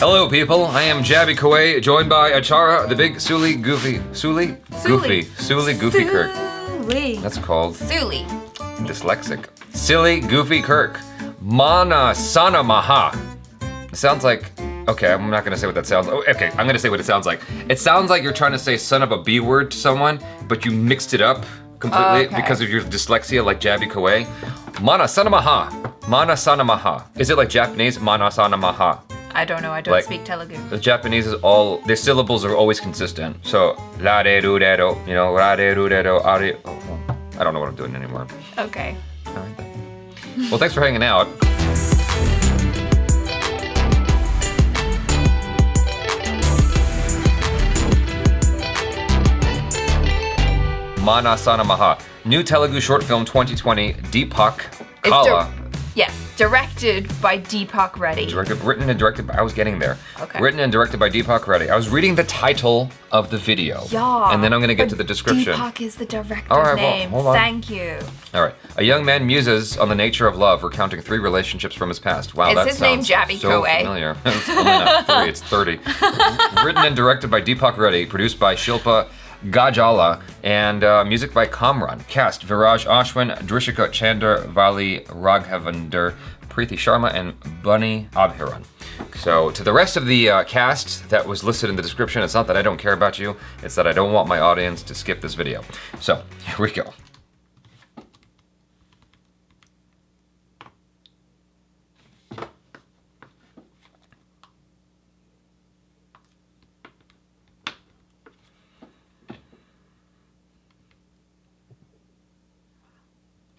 Hello, people. I am Jaby KOAY, joined by ACHARA, the big Suli Goofy. Suli Goofy KIRK. That's called Suli. Dyslexic. Silly Goofy KIRK. MANASANAMAHA. It sounds like. Okay, I'm not gonna say what that sounds. Oh, okay, I'm gonna say what it sounds like. It sounds like you're trying to say son of a B word to someone, but you mixed it up completely because of your dyslexia, like Jaby KOAY. MANASANAMAHA. MANASANAMAHA. Is it like Japanese? MANASANAMAHA. I don't know. I don't speak Telugu. The Japanese is all their syllables are always consistent. So la de ru de do, you know, ra de ru de do, ari. Oh, I don't know what I'm doing anymore. Okay. All right then. Well, thanks for hanging out. MANASANAMAHA. New Telugu short film 2020, Deepak Kala. Yes, directed by Deepak Reddy. Written and directed by, I was getting there. Okay. Written and directed by Deepak Reddy. I was reading the title of the video. Yeah. And then I'm gonna get to the description. Deepak is the director's All right, name. well, hold on. Thank you. All right. A young man muses on the nature of love, recounting 3 relationships from his past. Wow, Is that his name sounds Jaby so KOAY? familiar. It's only not 3, it's 30. Written and directed by Deepak Reddy, produced by Shilpa Gajala, and music by Kamran. Cast: Viraj Ashwin, Drishika Chandra, Vali Raghavender, Preeti Sharma, and Bunny Abhiran. So to the rest of the cast that was listed in the description, it's not that I don't care about you, it's that I don't want my audience to skip this video. So here we go.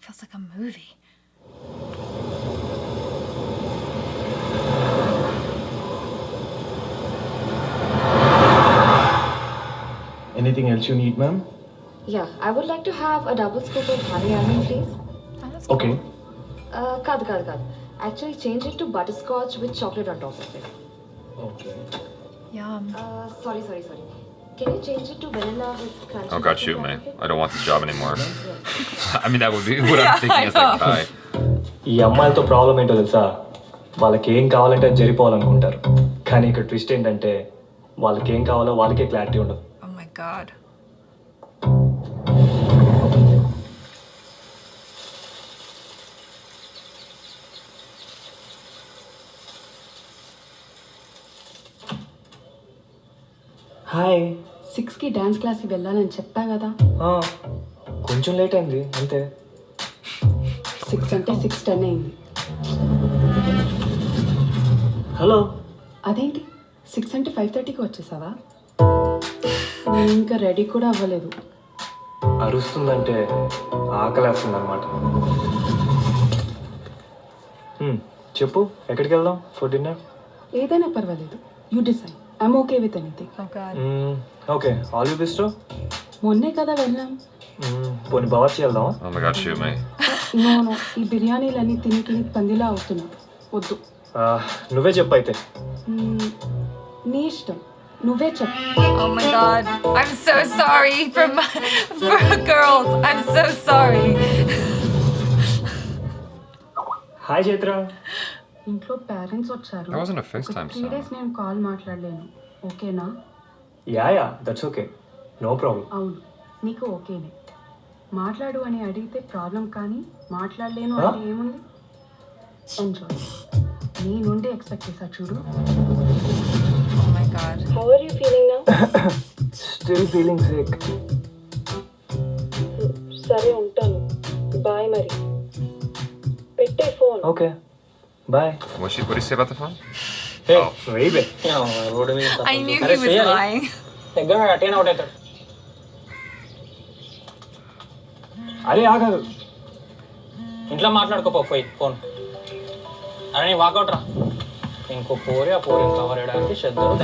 Feels like a movie. Anything else you need, ma'am? Yeah, I would like to have a double scoop of honey almond, please. Oh, that's cool. Okay. Kad. Actually, change it to butterscotch with chocolate on top of it. Okay. Yum. Sorry. Can you change it to vanilla with crunchy? Oh God, chocolate shoot on me. top of it? I don't want this job anymore. Yes. I mean, that would be what I'm thinking as like Kai. ఈ అమ్మాయిలతో problem ఏంటో తెలుసా, వాళ్ళకి ఏం కావాలంటే అది జరిపోవాలనుకుంటారు, కానీ ఇక్కడ ట్విస్ట్ ఏంటంటే వాళ్ళకి ఏం కావాలో వాళ్ళకే క్లారిటీ ఉండదు. Oh my God. హాయ్. 6కి డాన్స్ క్లాస్కి వెళ్ళాలని చెప్పా కదా. కొంచెం లేట్ అయింది అంతే. 6 అంటే 6:10 అయింది. హలో. అదేంటి 6 అంటే 5:30కి వచ్చేసావా? నేను ఇంకా రెడీ కూడా అవ్వలేదు. అరుస్తుందంటే ఆకలేస్తుంది అనమాట. చెప్పు, ఎక్కడికి వెళ్దాం ఫర్ డిన్నర్? ఏదైనా పర్వాలేదు, you decide. I'm okay with anything. Oh God. Okay, all you best. మొన్నే కదా వెళ్ళాం. పోనీ బావర్చి వెళ్దామా? Oh my God, shoot me. No ఈ బిర్యానీలన్నీ తిని పందిలా అవుతున్నా. వద్దు. నువ్వే చెప్పు అయితే. నీ ఇష్టం, నువ్వే చెప్పు. Oh my God. I'm so sorry for girls. I'm so sorry. Hi Chaitra. ఇంట్లో పేరెంట్స్ వచ్చారు. That wasn't a FaceTime 3 days నేను కాల్ మాట్లాడలేను. ఓకేనా? Yeah that's okay, no problem. అవును, నీకు ఓకేనే. మాట్లాడు అని అడిగితే ప్రాబ్లం, కానీ మాట్లాడలేను అంటే ఏముంది? ఎంజాయ్. నీ నుండి ఎక్స్పెక్ట్ చేశా చూడు. Oh my God. How are you feeling now? Still feeling sick. సరే ఉంటాను. బాయ్ మరి. పెట్టే phone. Okay bye. What did he say about the phone? వెయిబే. I knew he was lying. దగ్గర అటెన్ అవుట్ అవుతాడు. అరే ఆగదు, ఇంట్లో మాట్లాడుకోపోయి ఫోన్. అరే నీ వాకౌట్ రా. ఇంకో పోరి ఆ పోరి కవర్ చేయడానికి శ్రద్ధలు.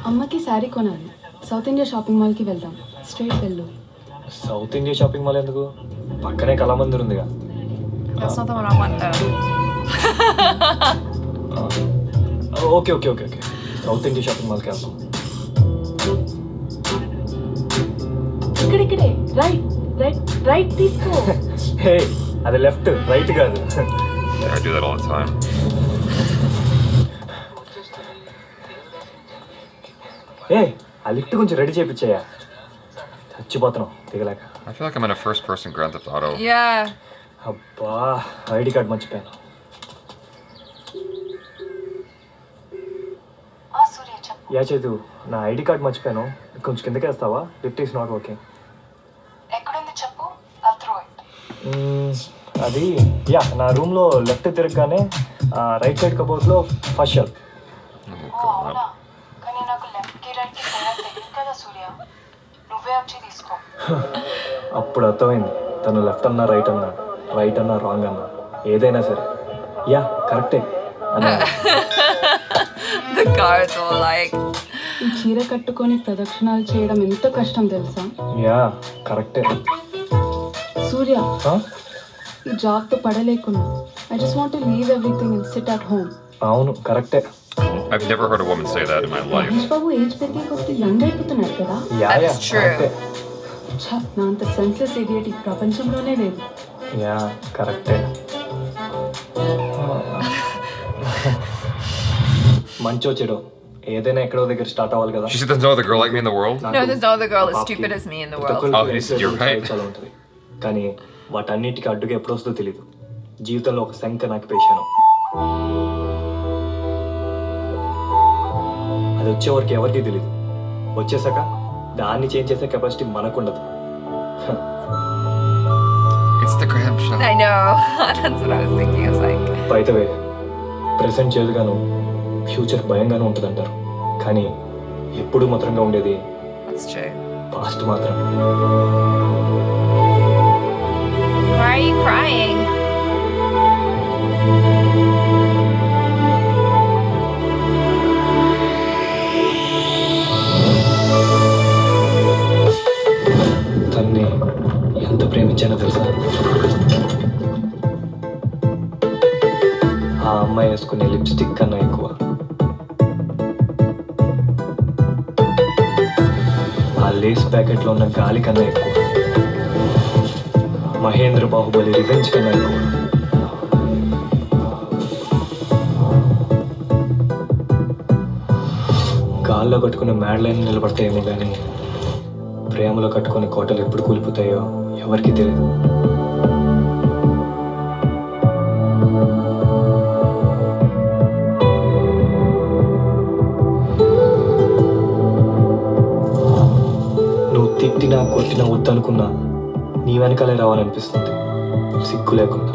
అమ్మకి శారీ కొనాలి. సౌత్ ఇండియా షాపింగ్ మాల్కి వెళ్దాం. స్ట్రైట్ వెళ్ళు. సౌత్ ఇండియా షాపింగ్ మాల్ ఎందుకు? పక్కనే కళామందిర్ ఉందిగా. That's not the one I want though. Okay south India shopping మాల్కి వెళ్దాం. ఇక్కడే రైట్ తీసుకో. హే, అది లెఫ్ట్, రైట్ కాదు. Yeah, I do that all the time. ఏ ఆ లిఫ్ట్ కొంచెం ready చేయించాయా, చచ్చిపోతున్నాం దిగలేక. I feel like I'm in a first-person Grand Theft Auto. Yeah. అబ్బా ID card మర్చిపోయాను. యా చేతు, నా ఐడి కార్డ్ మర్చిపోయాను, కొంచెం కిందకి వేస్తావా? Lift is not working. అది యా నా రూమ్లో లెఫ్ట్ తిరగగానే రైట్ సైడ్ కబోర్డ్లో ఫస్ట్ షెల్ఫ్. అప్పుడు అర్థమైంది తను లెఫ్ట్ అన్నా రైట్ అన్నా, రైట్ అన్నా రాంగ్ అన్నా, ఏదైనా సరే యా కరెక్టే అన్నా. The guards were like, ఈ చీర కట్టుకొని ప్రదక్షిణాలు చేయడం ఎంత కష్టం తెలుసా? యా కరెక్టే. సూర్య, ఈ జాబ్తో పడలేకున్నా I just want to leave everything and sit at home. అవును కరెక్టే. I've never heard a woman say that in my life. Mahesh Babu age పెరిగే కొద్ది యంగ్ అయిపోతున్నాడు కదా. Yeah yeah That's true. కరెక్టే. నా అంత సెన్సెస్ ఇడియట్ ఈ ప్రపంచంలోనే లేదు. యా కరెక్టే. మంచో చెడో ఏదైనా ఎక్కడో దగ్గర స్టార్ట్ అవ్వాలి కదా. She said there's no other girl like me in the world? no, there's no other girl as stupid as me in the world. Oh, you're right. చాలా ఉంటుంది కానీ వాటన్నిటికీ అడ్డుగా ఎప్పుడు వస్తుందో తెలీదు. జీవితంలో ఒక శంక నాకు పేశాను, అది వచ్చే వరకు ఎవరికీ తెలీదు. వచ్చేసాక దాన్ని చేంజ్ చేసే capacity మనకుండదు. It's the gram shot. I know. That's what I was thinking. I was like, బయటవే ప్రెసెంట్ చేదుగాను ఫ్యూచర్ భయంగాను ఉంటుందంటారు, కానీ ఎప్పుడు మాత్రంగా ఉండేది that's true. పాస్ట్ మాత్రం. Why are you crying? తన్ని ఎంత ప్రేమించానో తెలుసా? ఆ అమ్మాయి వేసుకునే లిప్స్టిక్ కన్నా ఎక్కువ, ఆ లేస్ ప్యాకెట్లో ఉన్న గాలి కన్నా ఎక్కువ, మహేంద్ర బాహుబలి రివెంజ్ కన్నా ఎక్కువ. గాల్లో కట్టుకున్న మ్యాడ్లైన్ నిలబడతాయేమో కానీ ప్రేమలో కట్టుకునే కోటలు ఎప్పుడు కూలిపోతాయో ఎవరికీ తెలియదు. నువ్వు తిట్టినా కొట్టినా వద్దనుకున్నా నీ వెనకాలే రావాలనిపిస్తుంది, సిగ్గు లేకుండా.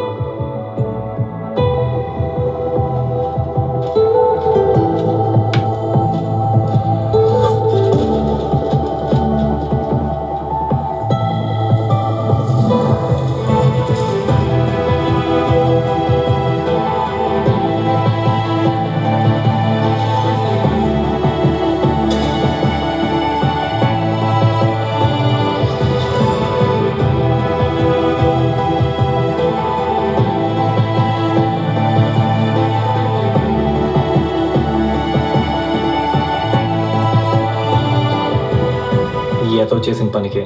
ఈయతో చేసిన పనికే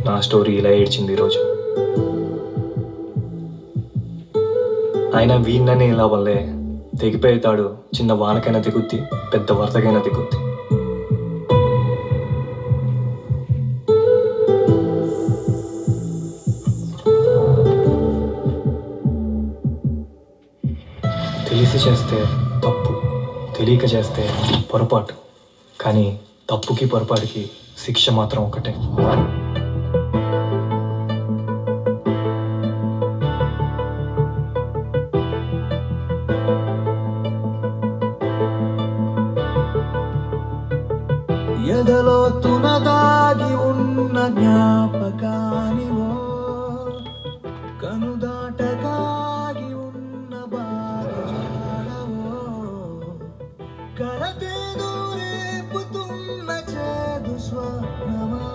నా స్టోరీ ఇలా ఏడ్చింది ఈరోజు. అయినా వీణ్ణనే ఇలా వల్లే తెగిపోయేతాడు. చిన్న వానకైనా దిగుద్ది, పెద్ద వరదకైనా దిగుద్ది. తెలిసి చేస్తే తప్పు, తెలియక చేస్తే పొరపాటు, కానీ తప్పుకి పొరపాటుకి శిక్ష మాత్రం ఒకటే. ఎదలో తునదాగి ఉన్న జ్ఞాపకానివో, కనుదాటగాగి ఉన్న బాధజాడవో, కలతేదో రేపుతున్న చేదు స్వప్నమా,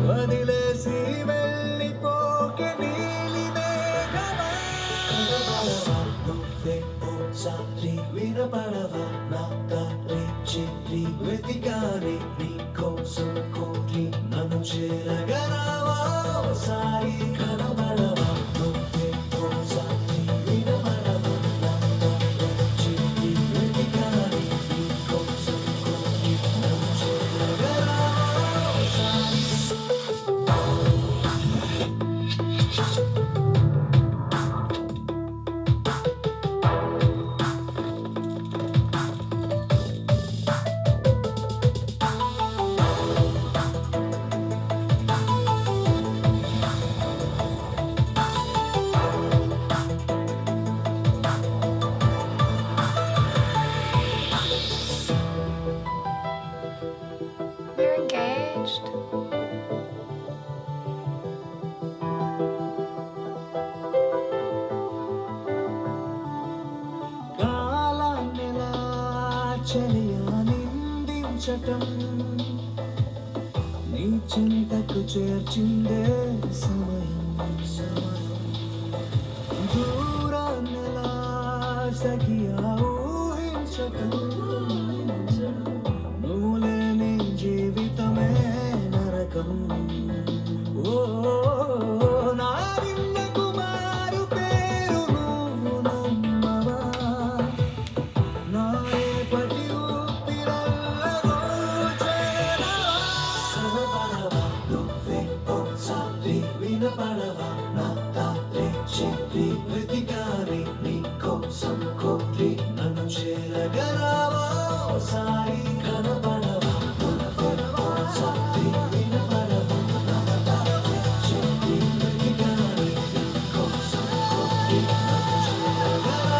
వదిలేసి వెళ్ళిపోకే నీలి మేఘమా. నువ్వే ఓసారి వినపడవా నా దారి చెరి వెతికానే నీ కోసం కోరి, నన్ను చేరగరావా ఓసారి కనబడవా. నువ్వే ఓసారి వినపడవా నా దారి చెరి వెతికానే నీ కోసం కోరి, చెలియా నిందించటం నీ చింతకు చేర్చిందే సమయం దూరాన్నెలా సఖియా ఊహించటం నువ్వు లేని జీవితమే నరకం ఓ నా నిన్న కుమారు పేరు నువ్వు నమ్మవా నా రేపటి ఊపిరల్లగో చేరవా సరపడవా నువ్వే ఒకసారి వినపడవా నా తారే చెప్పి వెతికారి నీ కోసం కోరి నన్ను చేరగరావా సారి కనపడవా నువ్వే ఒకసారి వినపడవా నా తారే చెప్పి వెతికారి నీ కోసం కోరి నన్ను చేరగరావా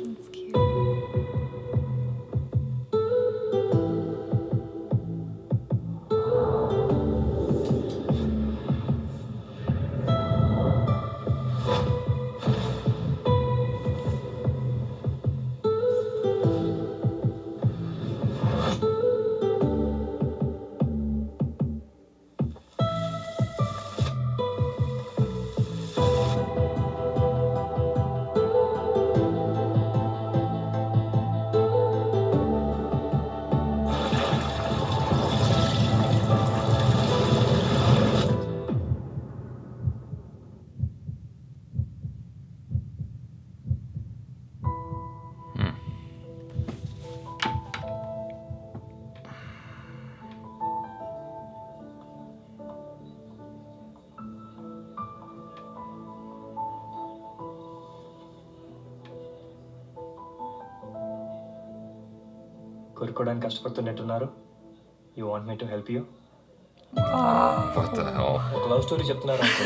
That's cute. కోరుకోవడానికి కష్టపడుతున్నట్టున్నారు. You want me to help you? What the hell? ఒక లవ్ స్టోరీ చెప్తున్నారు అనుకో,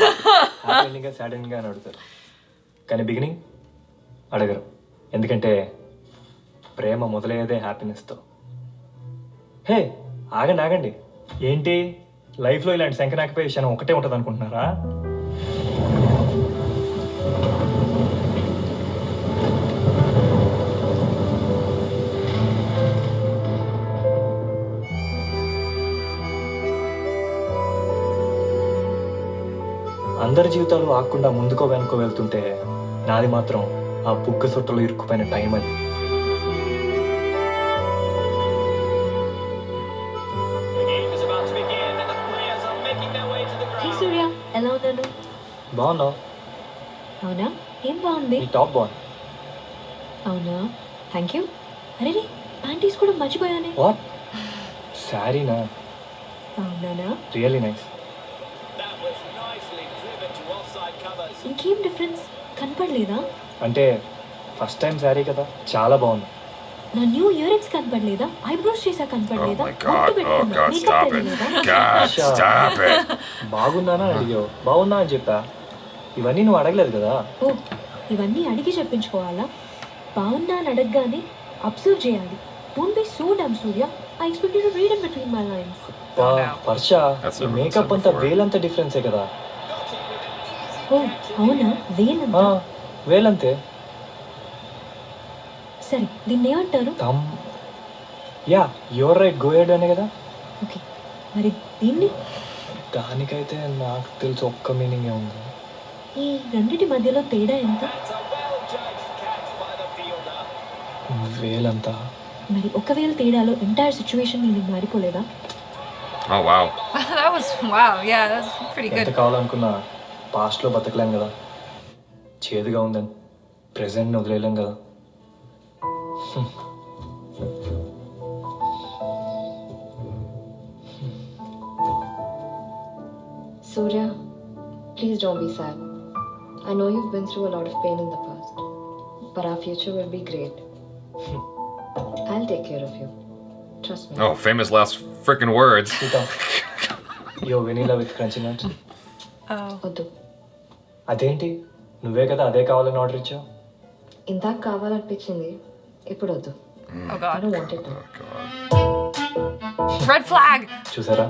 హ్యాపీ ఎండింగ్గా సాడ్ ఎండింగ్గా అని అడుగుతారు, కానీ బిగినింగ్ అడగరు. ఎందుకంటే ప్రేమ మొదలయ్యేదే హ్యాపీనెస్తో. హే ఆగండి ఆగండి, ఏంటి లైఫ్లో ఇలాంటి శంకనాకపోయే క్షణం ఒకటే ఉంటుంది అనుకుంటున్నారా? అందరి జీవితాలు ఆగకుండా ముందుకో వెనుకో వెళ్తుంటే నాది మాత్రం ఆ బుగ్గ సొట్టలో ఇరుక్కుపోయిన టైం అది. హే సూర్య, ఎలా ఉన్నాను? బాగున్నావు? అవునా? ఏం బాగుంది? ఈ టాప్ బాగుంది. అవునా, థ్యాంక్ యూ. అరే ప్యాంటీస్ కూడా మర్చిపోయానే. వాట్? శారీనా? అవునా? Really nice. ఇంకేం డిఫరెన్స్ కనపడలేదా? అంటే ఫస్ట్ టైం శారీ కదా, చాలా బాగుంది. నా న్యూ ఇయర్ రింగ్స్ కనపడలేదా? ఐబ్రోస్ చేసా కనపడలేదా? Oh my God. Oh God, stop it. God, stop it. బాగుందానా అడిగావు, బాగుందా అని చెప్పా. ఇవన్నీ నువ్వు అడగలేదు కదా. ఓ, ఇవన్నీ అడిగి చెప్పించుకోవాలా? బాగుందా అని అడగగానే అబ్జర్వ్ చేయాలి. Don't be so dumb Surya. I expect you to read in between my lines. Varsha, That's ఈ what మేకప్ I'm అంతా saying before. వేలంత డిఫరెన్సే కదా. ఓ అవునా, వేలంతా? వేలంతే. సరే, దీన్ని ఏమంటారు? తమ్ yeah your right, go head అనే కదా. ఓకే, మరి దీన్ని? దానికైతే నాకు తెలిసి ఒక్క మీనింగే ఉంది. ఈ రెండిటి మధ్యలో తేడా ఎంత? వేలంతా. మరి ఒకవేళ తేడాలో ఎంటైర్ సిచ్యువేషన్ నేను మారిపోలేదా? Oh wow. That was wow. Yeah, that's pretty ఎంత good. కావాలనుకున్నా పాస్ట్లో బతకలేం కదా, చేదుగా ఉందని ప్రెజెంట్ని వదిలేయలేం కదా. Surya, please don't be sad. I know you've been through a lot of pain in the past, but our future will be great. I'll take care of you. Trust me. Oh, famous last freaking words. Sita యో vanilla with crunchy nuts. వద్దు. అదేంటి నువ్వే కదా అదే కావాలని order ఇచ్చావు. ఇందాక కావాలనిపించింది, ఇప్పుడు వద్దు. Oh I god. don't want it now. Red flag! చూసారా,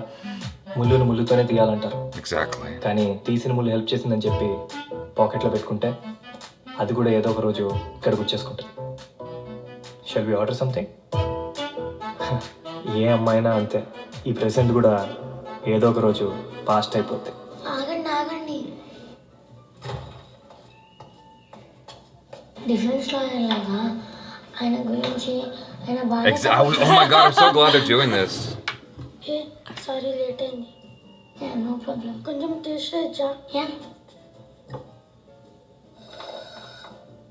ముళ్ళును ముళ్ళుతోనే తీయాలంటారు, Exactly. కానీ తీసిన ముళ్ళు హెల్ప్ చేసిందని చెప్పి పాకెట్లో పెట్టుకుంటే అది కూడా ఏదో ఒక రోజు ఇక్కడికి వచ్చేసుకుంటుంది. Shall we order something? ఏ అమ్మాయినా అంతే, ఈ ప్రెసెంట్ కూడా ఏదో ఒక రోజు పాస్ట్ అయిపోద్ది. ఆగండి డిఫెన్స్లో లాగా ఆయన గురించి ఆయన బాగా Oh my god, I'm so glad they're doing this. Sorry late అయింది. No problem. కొంచెం టేస్ట్ వచ్చా?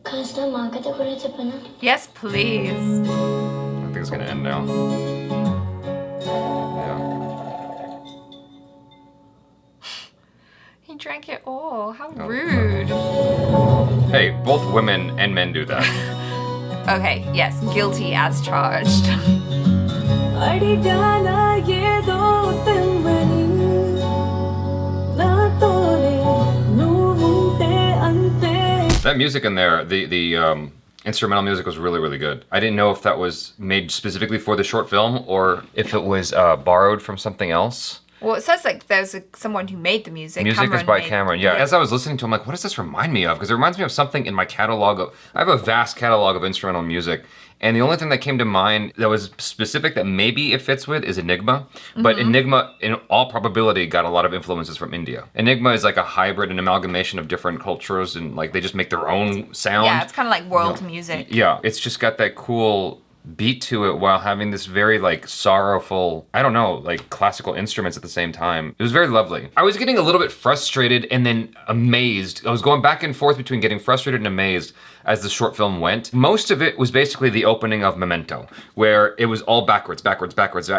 కాస్త మాకైతే కూడా చెప్పనా? Yes, please. I think it's gonna end now. Yeah. He drank it all. How rude. Hey, both women and men do that. Okay, yes, guilty as charged. అడిగాన ఏదో తెమ్మని నాతోనే నువ్వుంటే అంతే. That music in there, the instrumental music was really, really good. I didn't know if that was made specifically for the short film or if it was borrowed from something else. Well, it says like there's someone who made the music. Music is by made- Cameron. Yeah, as I was listening to him, like, what does this remind me of? Because it reminds me of something in my catalog of. I have a vast catalog of instrumental music, and the only thing that came to mind that was specific that maybe it fits with is Enigma. But Enigma, in all probability, got a lot of influences from India. Enigma is like a hybrid, an amalgamation of different cultures, and like they just make their own sound. Yeah, it's kind of like world music. Yeah, it's just got that cool beat to it while having this very like sorrowful, I don't know, like classical instruments at the same time. It was very lovely. I was getting a little bit frustrated and then amazed. I was going back and forth between getting frustrated and amazed as the short film went. Most of it was basically the opening of Memento, where it was all backwards.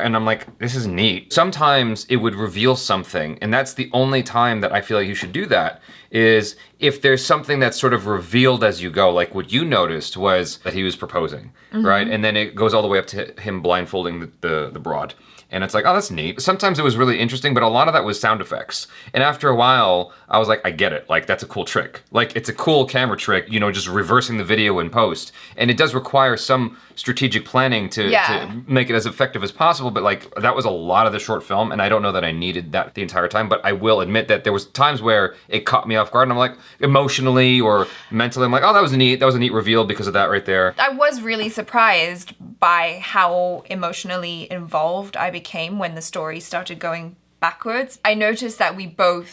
And I'm like, this is neat. Sometimes it would reveal something, and that's the only time that I feel like you should do that, is if there's something that's sort of revealed as you go, like what you noticed was that he was proposing, right? And then it goes all the way up to him blindfolding the broad. And it's like, oh, that's neat. Sometimes it was really interesting, but a lot of that was sound effects. And after a while, I was like, I get it. Like, that's a cool trick. Like, it's a cool camera trick, you know, just reversing the video in post. And it does require some strategic planning to make it as effective as possible. But like, that was a lot of the short film. And I don't know that I needed that the entire time. But I will admit that there was times where it caught me off guard. And I'm like, emotionally or mentally, I'm like, oh, that was neat. That was a neat reveal because of that right there. I was really surprised by how emotionally involved I became when the story started going backwards. I noticed that we both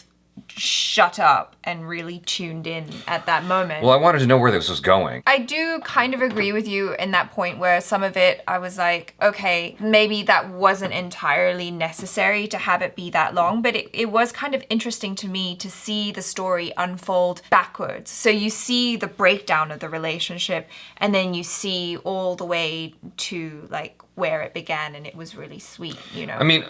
shut up and really tuned in at that moment. Well, I wanted to know where this was going. I do kind of agree with you in that point where some of it I was like, okay, maybe that wasn't entirely necessary to have it be that long, but it was kind of interesting to me to see the story unfold backwards. So you see the breakdown of the relationship and then you see all the way to like where it began, and it was really sweet, you know? I mean,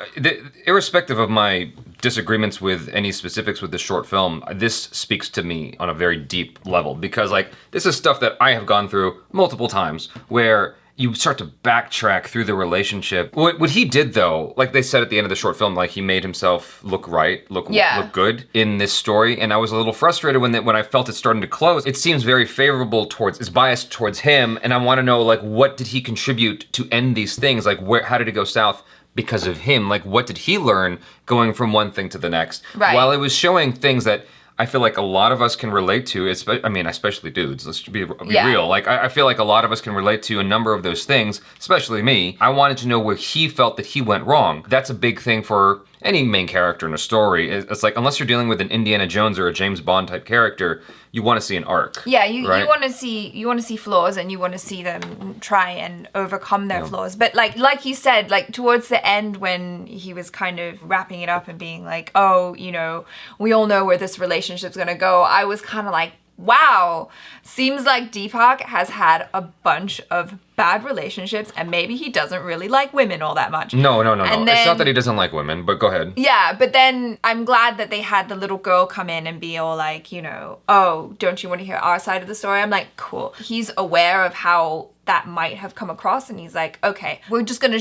irrespective of my disagreements with any specifics with the short film, this speaks to me on a very deep level because like this is stuff that I have gone through multiple times where you start to backtrack through the relationship. What he did though, like they said at the end of the short film, like he made himself look right, look good in this story. And I was a little frustrated when I felt it starting to close. It seems very favorable towards, it's biased towards him. And I want to know like, what did he contribute to end these things? Like how did it go south? Because of him, like what did he learn going from one thing to the next? Right. While it was showing things that I feel like a lot of us can relate to, especially dudes, let's be real. Like, I feel like a lot of us can relate to a number of those things, especially me. I wanted to know where he felt that he went wrong. That's a big thing for any main character in a story. It's like, unless you're dealing with an Indiana Jones or a James Bond type character, you want to see an arc. Yeah, you right? you want to see flaws and you want to see them try and overcome their flaws. But like you said, like towards the end when he was kind of wrapping it up and being like, oh, you know, we all know where this relationship's gonna go, I was kind of like, wow, seems like Deepak has had a bunch of bad relationships and maybe he doesn't really like women all that much. No. And It's not that he doesn't like women, but go ahead. Yeah, but then I'm glad that they had the little girl come in and be all like, you know, oh, don't you want to hear our side of the story? I'm like, cool. He's aware of how that might have come across and he's like, okay, we're just gonna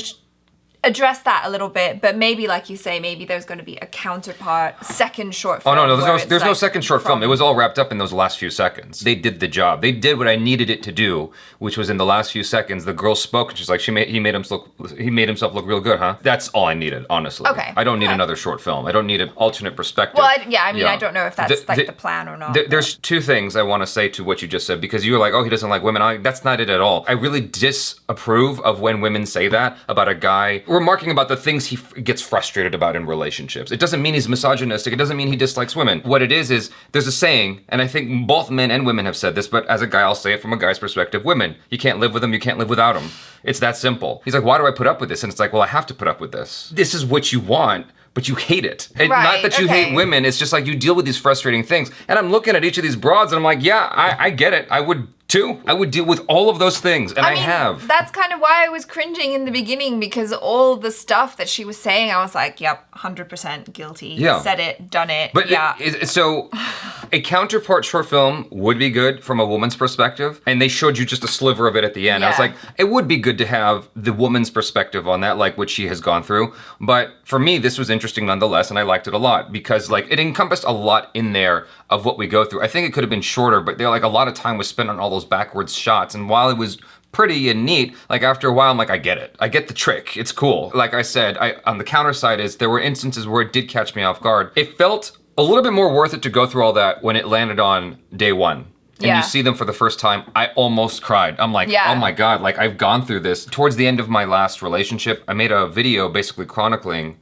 address that a little bit, but maybe, like you say, maybe there's going to be a counterpart second short Oh film. no, where there's no like second short film. It was all wrapped up in those last few seconds. They did the job. They did what I needed it to do, which was in the last few seconds. The girl spoke, and she's like, he made himself look real good, huh? That's all I needed, honestly. Okay. I don't need another short film. I don't need an alternate perspective. Well, I don't know if that's the plan or not. There's two things I want to say to what you just said, because you were like, oh, he doesn't like women. That's not it at all. I really disapprove of when women say that about a guy, remarking about the things he gets frustrated about in relationships. It doesn't mean he's misogynistic. It doesn't mean he dislikes women. What it is there's a saying, and I think both men and women have said this, but as a guy, I'll say it from a guy's perspective. Women, you can't live with them, you can't live without them. It's that simple. He's like, why do I put up with this? And it's like, well, I have to put up with this. This is what you want, but you hate it. And not that you hate women, it's just like you deal with these frustrating things. And I'm looking at each of these broads and I'm like, yeah, I get it. I would too. I would deal with all of those things, and I have. That's kind of why I was cringing in the beginning, because all the stuff that she was saying, I was like, yep, 100% guilty. Yeah. Said it, done it. But yeah. So a counterpart short film would be good from a woman's perspective, and they showed you just a sliver of it at the end. I was like, it would be good to have the woman's perspective on that, like what she has gone through. But for me, this was interesting nonetheless, and I liked it a lot because like it encompassed a lot in there of what we go through. I think it could have been shorter, but they're like a lot of time was spent on all those backwards shots, and while it was pretty and neat, like after a while I'm like, I get it. I get the trick. It's cool. Like I said, on the counter side is there were instances where it did catch me off guard. It felt a little bit more worth it to go through all that when it landed on day one. And you see them for the first time, I almost cried. I'm like, oh my God, like I've gone through this. Towards the end of my last relationship, I made a video basically chronicling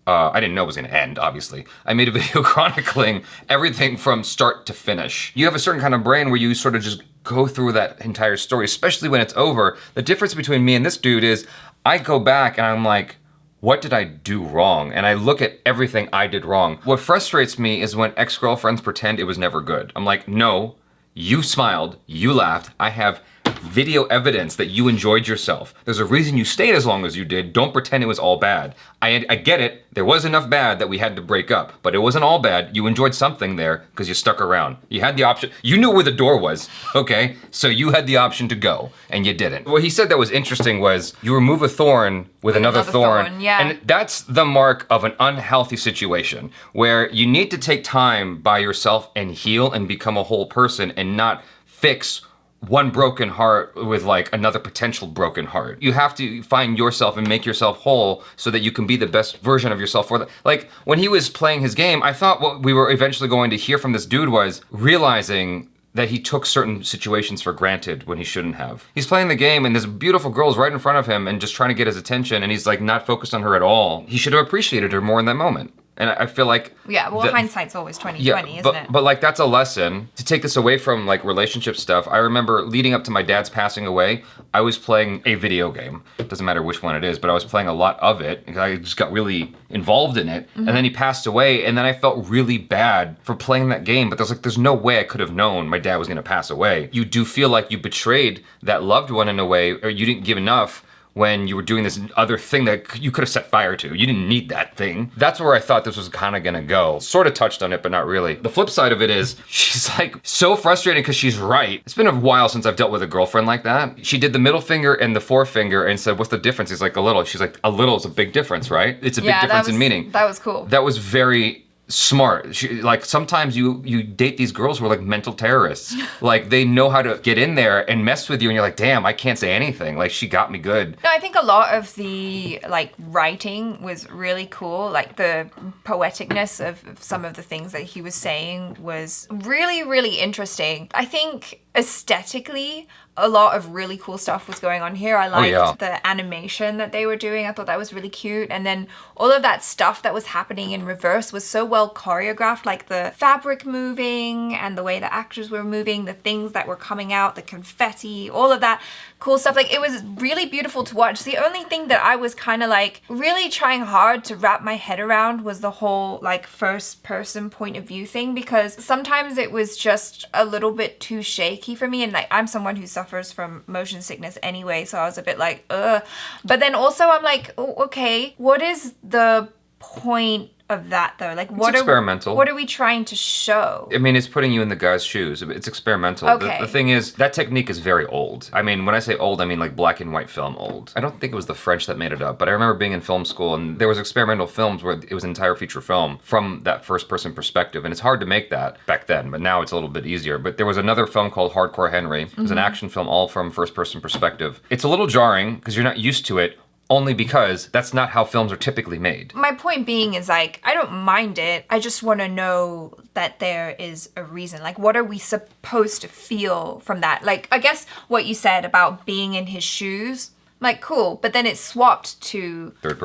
I didn't know it was gonna end, obviously. I made a video chronicling everything from start to finish. You have a certain kind of brain where you sort of just go through that entire story, especially when it's over. The difference between me and this dude is I go back and I'm like, what did I do wrong? And I look at everything I did wrong. What frustrates me is when ex-girlfriends pretend it was never good. I'm like, no, you smiled, you laughed, I have video evidence that you enjoyed yourself. There's a reason you stayed as long as you did. Don't pretend it was all bad. I get it. There was enough bad that we had to break up, but it wasn't all bad. You enjoyed something there because you stuck around. You had the option. You knew where the door was, okay? So you had the option to go, and you didn't. What he said that was interesting was you remove a thorn with another thorn. Yeah. And that's the mark of an unhealthy situation where you need to take time by yourself and heal and become a whole person and not fix one broken heart with like another potential broken heart. You have to find yourself and make yourself whole so that you can be the best version of yourself for like when he was playing his game, I thought what we were eventually going to hear from this dude was realizing that he took certain situations for granted when he shouldn't have. He's playing the game and this beautiful girl's right in front of him and just trying to get his attention and he's like not focused on her at all. He should have appreciated her more in that moment. And I feel like hindsight's always 20/20, isn't it? But like that's a lesson to take this away from like relationship stuff. I remember leading up to my dad's passing away, I was playing a video game. It doesn't matter which one it is, but I was playing a lot of it. I just got really involved in it. And then he passed away, and then I felt really bad for playing that game. But there's no way I could have known my dad was gonna pass away. You do feel like you betrayed that loved one in a way, or you didn't give enough when you were doing this other thing that you could have set fire to. You didn't need that thing. That's where I thought this was kind of gonna go. Sort of touched on it, but not really. The flip side of it is, she's like so frustrated because she's right. It's been a while since I've dealt with a girlfriend like that. She did the middle finger and the forefinger and said, what's the difference? He's like, a little. She's like, a little is a big difference, right? It's a big difference in meaning. That was cool. That was very smart. Like sometimes you date these girls who are like mental terrorists. Like they know how to get in there and mess with you and you're like, damn, I can't say anything. Like she got me good. No, I think a lot of the like writing was really cool. Like the poeticness of some of the things that he was saying was really, really interesting. I think aesthetically, a lot of really cool stuff was going on here. I liked the animation that they were doing. I thought that was really cute. And then all of that stuff that was happening in reverse was so well choreographed, like the fabric moving and the way the actors were moving, the things that were coming out, the confetti, all of that cool stuff. Like it was really beautiful to watch. The only thing that I was kind of like really trying hard to wrap my head around was the whole like first person point of view thing, because sometimes it was just a little bit too shaky for me. And like I'm someone who suffers from motion sickness anyway, so I was a bit like, ugh. But then also I'm like, oh, okay, what is the point of that though? Like what experimental. What are we trying to show? I mean, it's putting you in the guy's shoes. It's experimental. Okay. The thing is, that technique is very old. I mean, when I say old, I mean like black and white film old. I don't think it was the French that made it up, but I remember being in film school and there was experimental films where it was an entire feature film from that first person perspective. And it's hard to make that back then, but now it's a little bit easier. But there was another film called Hardcore Henry. It was an action film all from first person perspective. It's a little jarring because you're not used to it, only because that's not how films are typically made. My point being is like, I don't mind it. I just want to know that there is a reason. Like, what are we supposed to feel from that? Like, I guess what you said about being in his shoes, like, cool. But then it swapped to Third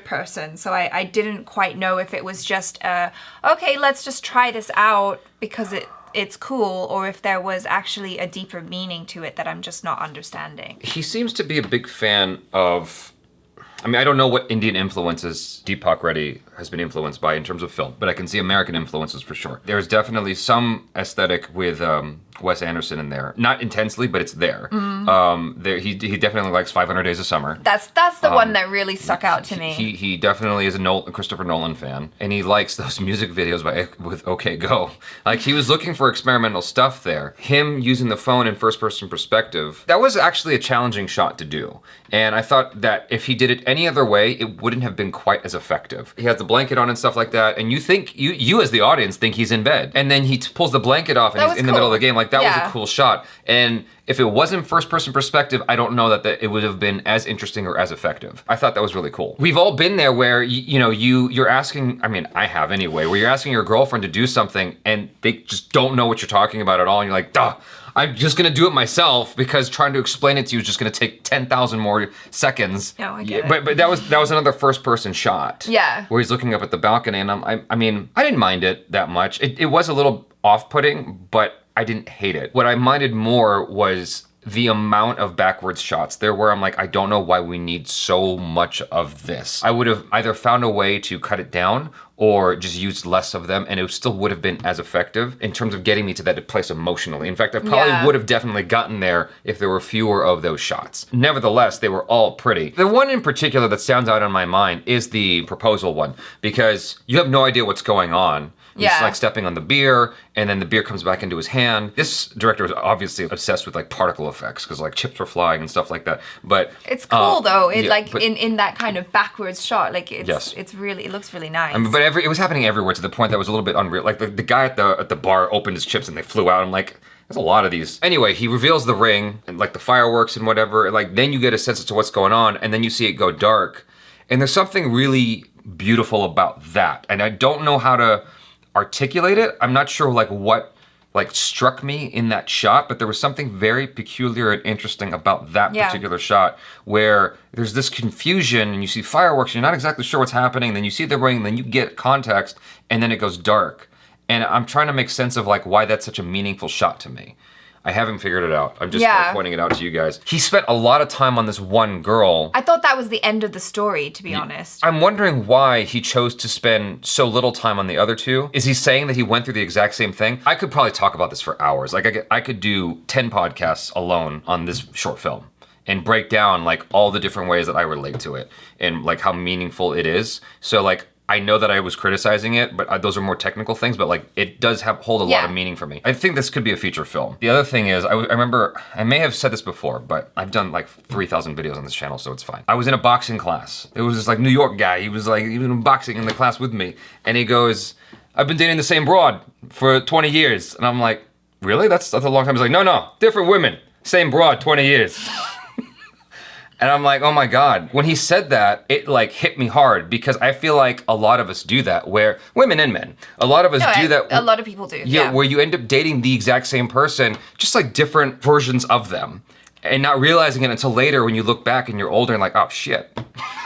person. So I didn't quite know if it was just, okay, let's just try this out because it's cool, or if there was actually a deeper meaning to it that I'm just not understanding. He seems to be a big fan of, I mean, I don't know what Indian influences Deepak Reddy has been influenced by in terms of film, but I can see American influences for sure. There's definitely some aesthetic with Wes Anderson in there. Not intensely, but it's there. He definitely likes 500 Days of Summer. That's the one that really stuck out to me. He definitely is a Christopher Nolan fan, and he likes those music videos with OK Go. Like, he was looking for experimental stuff there. Him using the phone in first person perspective, that was actually a challenging shot to do. And I thought that if he did it any other way, it wouldn't have been quite as effective. He has the blanket on and stuff like that, and you as the audience think he's in bed. And then he pulls the blanket off and he's in the middle of the game. Like, that was a cool shot. And if it wasn't first person perspective, I don't know that it would have been as interesting or as effective. I thought that was really cool. We've all been there where, you're asking, I mean, I have anyway, where you're asking your girlfriend to do something and they just don't know what you're talking about at all. And you're like, duh, I'm just gonna do it myself because trying to explain it to you is just gonna take 10,000 more seconds. No, I get it. But that was another first person shot. Yeah. Where he's looking up at the balcony, and I mean, I didn't mind it that much. It was a little off-putting, but I didn't hate it. What I minded more was the amount of backwards shots there where I'm like, I don't know why we need so much of this. I would have either found a way to cut it down or just used less of them, and it still would have been as effective in terms of getting me to that place emotionally. In fact, I probably would have definitely gotten there if there were fewer of those shots. Nevertheless, they were all pretty. The one in particular that stands out on my mind is the proposal one, because you have no idea what's going on. He's like stepping on the beer, and then the beer comes back into his hand. This director was obviously obsessed with like particle effects because like chips were flying and stuff like that. But it's cool though. In that kind of backwards shot, like it looks really nice. I mean, but it was happening everywhere to the point that was a little bit unreal. Like the guy at the bar opened his chips and they flew out. I'm like, there's a lot of these. Anyway, he reveals the ring and like the fireworks and whatever. And, like, then you get a sense as to what's going on, and then you see it go dark. And there's something really beautiful about that. And I don't know how to articulate it. I'm not sure like what struck me in that shot, but there was something very peculiar and interesting about that particular shot where there's this confusion and you see fireworks, you're not exactly sure what's happening, then you see the ring, then you get context, and then it goes dark. And I'm trying to make sense of like why that's such a meaningful shot to me. I haven't figured it out. I'm just pointing it out to you guys. He spent a lot of time on this one girl. I thought that was the end of the story, to be honest. I'm wondering why he chose to spend so little time on the other two. Is he saying that he went through the exact same thing? I could probably talk about this for hours. Like I could do 10 podcasts alone on this short film and break down like all the different ways that I relate to it and like how meaningful it is. So like, I know that I was criticizing it, but those are more technical things, but like it does hold a lot of meaning for me. I think this could be a feature film. The other thing is, I remember, I may have said this before, but I've done like 3,000 videos on this channel, so it's fine. I was in a boxing class. It was this like New York guy. He was in boxing in the class with me. And he goes, I've been dating the same broad for 20 years. And I'm like, really? That's a long time. He's like, no, different women. Same broad, 20 years. And I'm like, oh my God. When he said that, it like hit me hard because I feel like a lot of us do that where, women and men, a lot of us do that. A lot of people do. Yeah, where you end up dating the exact same person, just like different versions of them. And not realizing it until later when you look back and you're older and like, oh shit.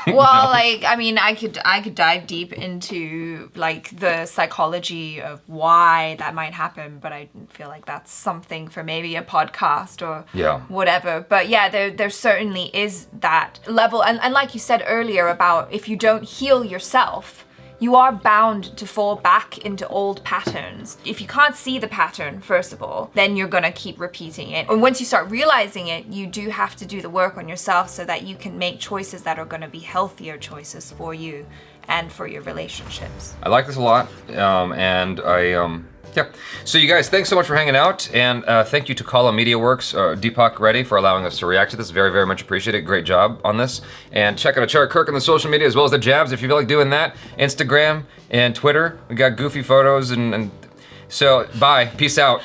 Well, like, I mean, I could dive deep into like the psychology of why that might happen, but I feel like that's something for maybe a podcast or whatever. But yeah, there certainly is that level. And like you said earlier about if you don't heal yourself, you are bound to fall back into old patterns. If you can't see the pattern, first of all, then you're gonna keep repeating it. And once you start realizing it, you do have to do the work on yourself so that you can make choices that are gonna be healthier choices for you and for your relationships. I like this a lot, and yeah. So you guys, thanks so much for hanging out, and thank you to Kala MediaWorks, Deepak Reddy, for allowing us to react to this. Very, very much appreciated. Great job on this. And check out ACHARA KIRK on the social media, as well as the Jabs, if you feel like doing that. Instagram and Twitter. We got goofy photos, and so bye. Peace out.